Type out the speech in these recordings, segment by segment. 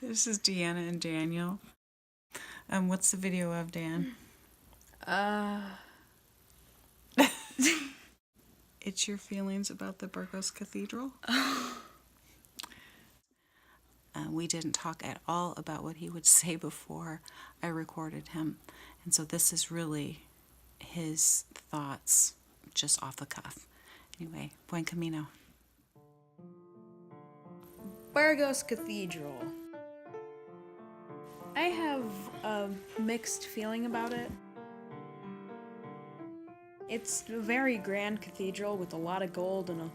This is Deanna and Daniel. What's the video of, Dan? It's your feelings about the Burgos Cathedral. We didn't talk at all about what he would say before I recorded him. And so this is really his thoughts just off the cuff. Anyway, buen camino. Burgos Cathedral. I have a mixed feeling about it. It's a very grand cathedral with a lot of gold and a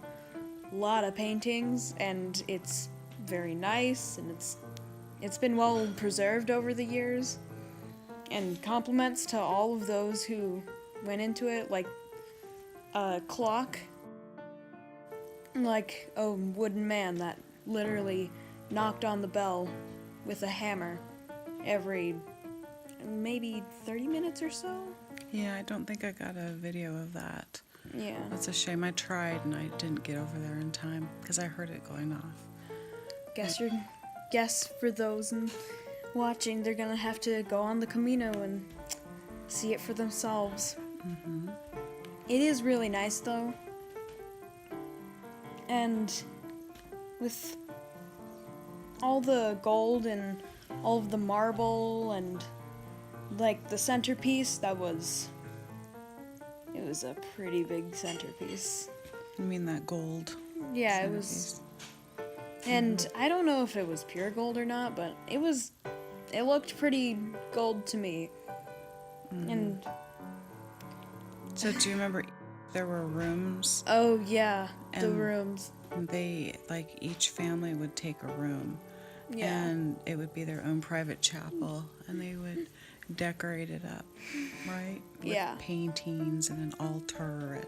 lot of paintings, and it's very nice, and it's been well preserved over the years. And compliments to all of those who went into it, like a clock, like a wooden man that literally knocked on the bell with a hammer every maybe 30 minutes or so. Yeah, I don't think I got a video of that. Yeah. That's a shame. I tried and I didn't get over there in time because I heard it going off. Guess for those watching, they're gonna have to go on the Camino and see it for themselves. Mm-hmm. It is really nice though. And with all the gold and all of the marble and like the centerpiece, it was a pretty big centerpiece. You mean that gold? Yeah, centerpiece? It was. And I don't know if it was pure gold or not, but it looked pretty gold to me. Mm-hmm. And so do you remember there were rooms? Oh yeah, the And rooms. They, like, each family would take a room. Yeah. And it would be their own private chapel, and they would decorate it up, right? With Yeah. paintings and an altar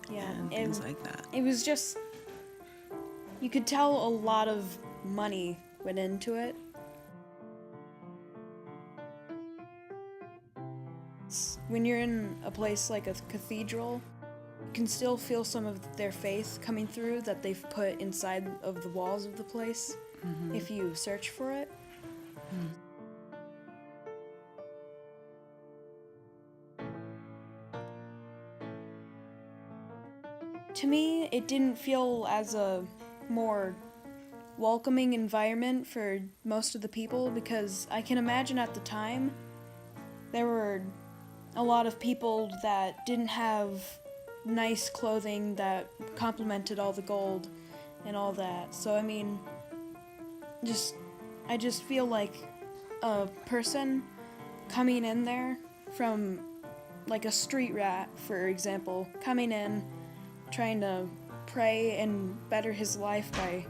and things like that. It was just, you could tell a lot of money went into it. When you're in a place like a cathedral, you can still feel some of their faith coming through that they've put inside of the walls of the place, if you search for it. To me, it didn't feel as a more welcoming environment for most of the people, because I can imagine at the time there were a lot of people that didn't have nice clothing that complemented all the gold and all that. So I mean, I just feel like a person coming in there from like a street rat, for example, coming in trying to pray and better his life by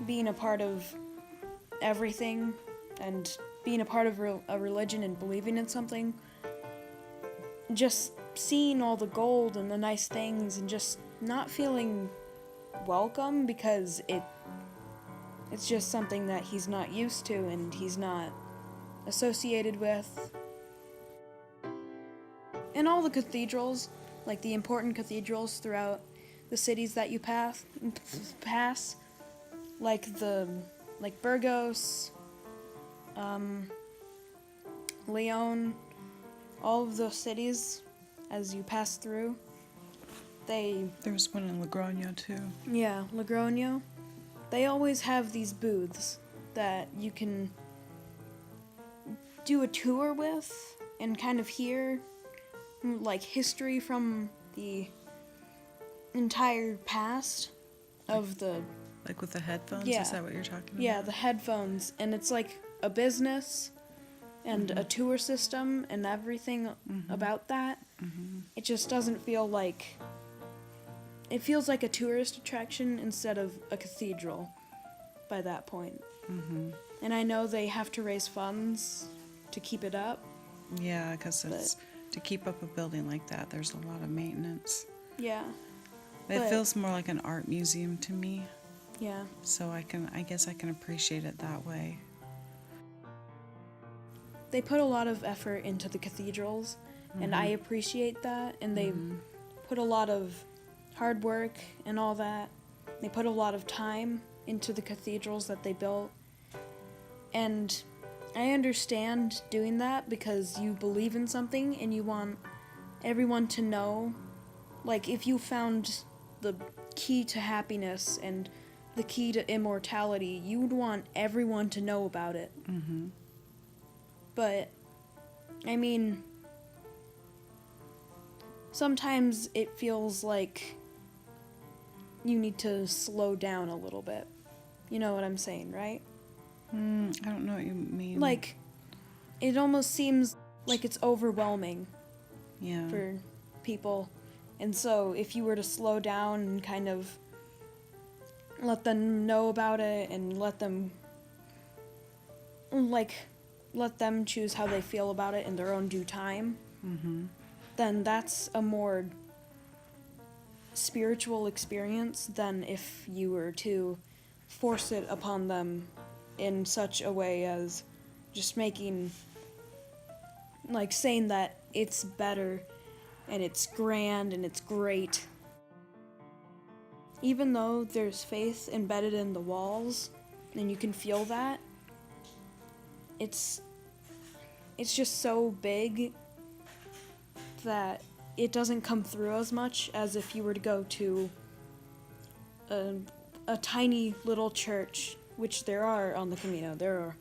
being a part of everything and being a part of a religion and believing in something. Just seeing all the gold and the nice things and just not feeling welcome because it's just something that he's not used to and he's not associated with. In all the cathedrals, like the important cathedrals throughout the cities that you pass, like Burgos, Leon, all of those cities, as you pass through, There was one in Logroño too. Yeah, Logroño. They always have these booths that you can do a tour with and kind of hear like history from the entire past of the... Like with the headphones? Yeah. Is that what you're talking about? Yeah, the headphones. And it's like a business and a tour system and everything about that. It just doesn't feel like... It feels like a tourist attraction instead of a cathedral by that point. And I know they have to raise funds to keep it up. Yeah, because to keep up a building like that, there's a lot of maintenance. Yeah. It feels more like an art museum to me. Yeah. So I guess I can appreciate it that way. They put a lot of effort into the cathedrals, and I appreciate that. And they put a lot of hard work and all that. They put a lot of time into the cathedrals that they built. And I understand doing that because you believe in something and you want everyone to know. Like, if you found the key to happiness and the key to immortality, you would want everyone to know about it. Mm-hmm. But, I mean, sometimes it feels like you need to slow down a little bit. You know what I'm saying, right? I don't know what you mean. Like, it almost seems like it's overwhelming yeah. for people. And so if you were to slow down and kind of let them know about it and let them choose how they feel about it in their own due time, Mm-hmm. then that's a more spiritual experience than if you were to force it upon them in such a way as just making, like, saying that it's better and it's grand and it's great. Even though there's faith embedded in the walls and you can feel that, it's just so big that it doesn't come through as much as if you were to go to a tiny little church, which there are on the Camino. There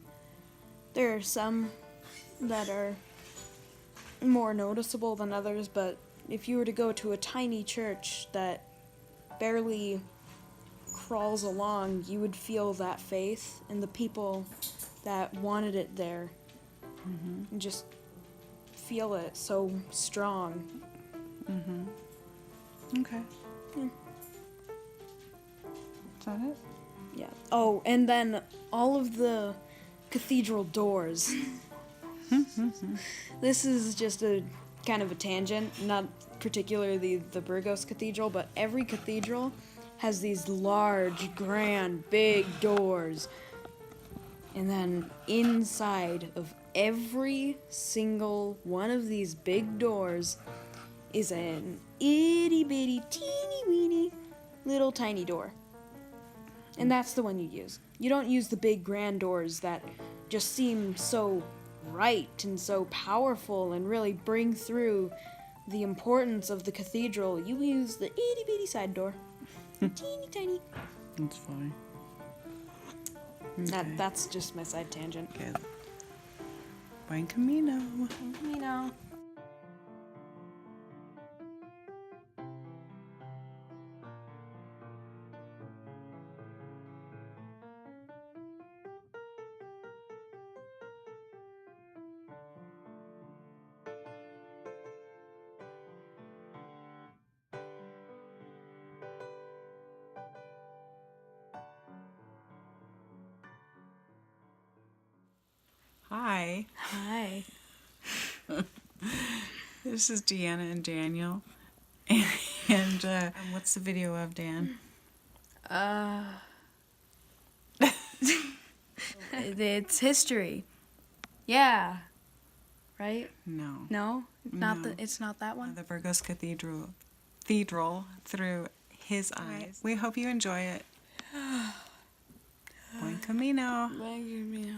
are some that are more noticeable than others, but if you were to go to a tiny church that barely crawls along, you would feel that faith and the people that wanted it there. Mm-hmm. And just feel it so strong. Mm-hmm. Okay. Yeah. Is that it? Yeah. Oh, and then all of the cathedral doors. This is just a kind of a tangent, not particularly the Burgos Cathedral, but every cathedral has these large, grand, big doors. And then inside of every single one of these big doors is an itty bitty, teeny weeny, little tiny door. And that's the one you use. You don't use the big grand doors that just seem so bright and so powerful and really bring through the importance of the cathedral. You use the itty bitty side door. Teeny tiny. That's funny. Okay. That's just my side tangent. Okay. Buen Camino. You know. Hi. Hi. This is Deanna and Daniel. And what's the video of, Dan? It's history. Yeah. Right? No. No? No. It's not that one? The Burgos Cathedral through his eyes. We hope you enjoy it. Buen Camino. Buen Camino.